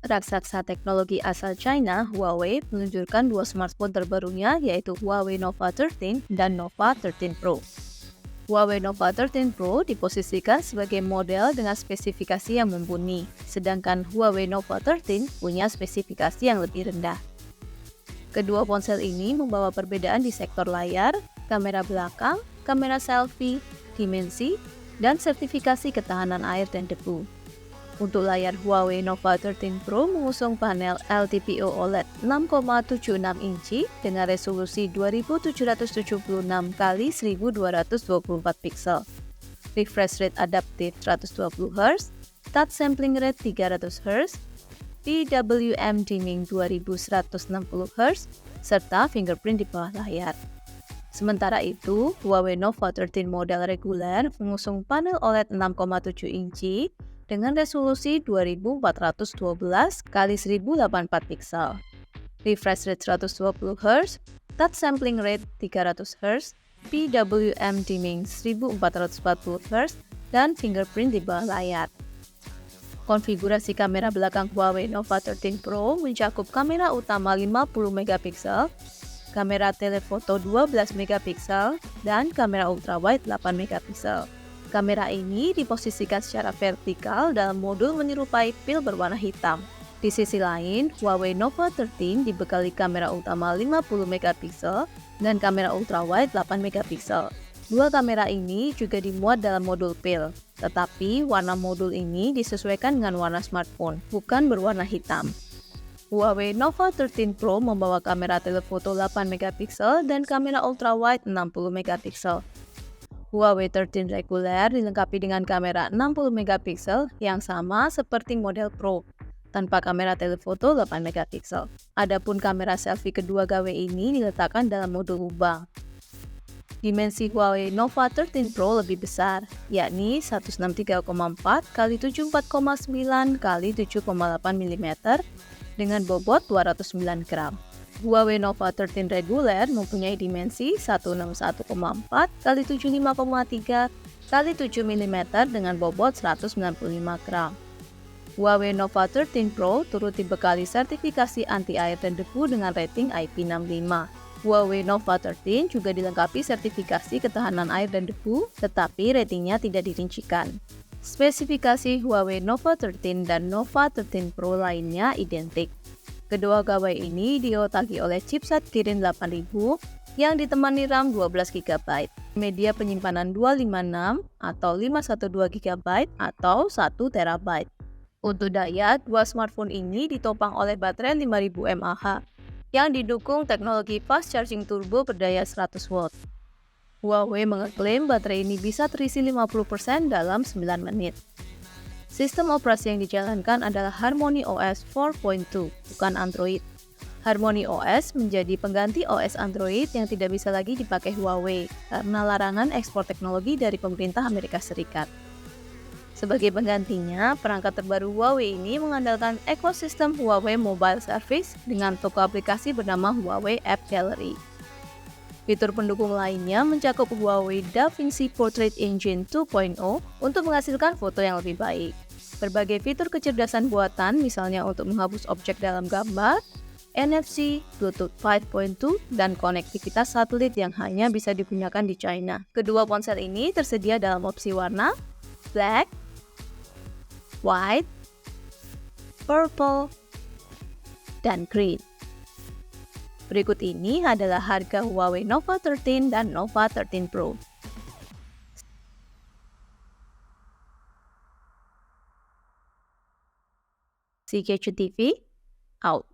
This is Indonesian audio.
Raksasa teknologi asal China, Huawei, meluncurkan dua smartphone terbarunya yaitu Huawei Nova 13 dan Nova 13 Pro. Huawei Nova 13 Pro diposisikan sebagai model dengan spesifikasi yang mumpuni, sedangkan Huawei Nova 13 punya spesifikasi yang lebih rendah. Kedua ponsel ini membawa perbedaan di sektor layar, kamera belakang, kamera selfie, dimensi, dan sertifikasi ketahanan air dan debu. Untuk layar Huawei Nova 13 Pro mengusung panel LTPO OLED 6,76 inci dengan resolusi 2776 x 1224 pixel, refresh rate adaptif 120 Hz, touch sampling rate 300 Hz, PWM dimming 2160 Hz, serta fingerprint di bawah layar. Sementara itu, Huawei Nova 13 model reguler mengusung panel OLED 6,7 inci dengan resolusi 2412 x 1084 pixel, refresh rate 120 Hz, touch sampling rate 300 Hz, PWM dimming 1440 Hz, dan fingerprint di bawah layar. Konfigurasi kamera belakang Huawei Nova 13 Pro mencakup kamera utama 50 megapiksel, kamera telefoto 12 megapiksel, dan kamera ultrawide 8 megapiksel. Kamera ini diposisikan secara vertikal dalam modul menyerupai pil berwarna hitam. Di sisi lain, Huawei Nova 13 dibekali kamera utama 50 megapiksel dan kamera ultrawide 8 megapiksel. Dua kamera ini juga dimuat dalam modul pil, tetapi warna modul ini disesuaikan dengan warna smartphone, bukan berwarna hitam. Huawei Nova 13 Pro membawa kamera telefoto 8 megapiksel dan kamera ultrawide 60 megapiksel. Huawei 13 reguler dilengkapi dengan kamera 60 megapiksel yang sama seperti model Pro, tanpa kamera telefoto 8 megapiksel. Adapun kamera selfie kedua gawe ini diletakkan dalam modul lubang. Dimensi Huawei Nova 13 Pro lebih besar, yakni 163,4 x 74,9 x 7,8 mm dengan bobot 209 gram. Huawei Nova 13 reguler mempunyai dimensi 161,4 x 75,3 x 7 mm dengan bobot 195 gram. Huawei Nova 13 Pro turut dibekali sertifikasi anti-air dan debu dengan rating IP65. Huawei Nova 13 juga dilengkapi sertifikasi ketahanan air dan debu, tetapi ratingnya tidak dirincikan. Spesifikasi Huawei Nova 13 dan Nova 13 Pro lainnya identik. Kedua gawai ini diotaki oleh chipset Kirin 8000 yang ditemani RAM 12 GB, media penyimpanan 256 atau 512 GB atau 1 TB. Untuk daya, dua smartphone ini ditopang oleh baterai 5000 mAh yang didukung teknologi fast charging turbo berdaya 100 watt. Huawei mengeklaim baterai ini bisa terisi 50% dalam 9 menit. Sistem operasi yang dijalankan adalah Harmony OS 4.2, bukan Android. Harmony OS menjadi pengganti OS Android yang tidak bisa lagi dipakai Huawei karena larangan ekspor teknologi dari pemerintah Amerika Serikat. Sebagai penggantinya, perangkat terbaru Huawei ini mengandalkan ekosistem Huawei Mobile Service dengan toko aplikasi bernama Huawei App Gallery. Fitur pendukung lainnya mencakup Huawei DaVinci Portrait Engine 2.0 untuk menghasilkan foto yang lebih baik. Berbagai fitur kecerdasan buatan, misalnya untuk menghapus objek dalam gambar, NFC, Bluetooth 5.2, dan konektivitas satelit yang hanya bisa digunakan di China. Kedua ponsel ini tersedia dalam opsi warna black, white, purple, dan green. Berikut ini adalah harga Huawei Nova 13 dan Nova 13 Pro. CKCTV, out.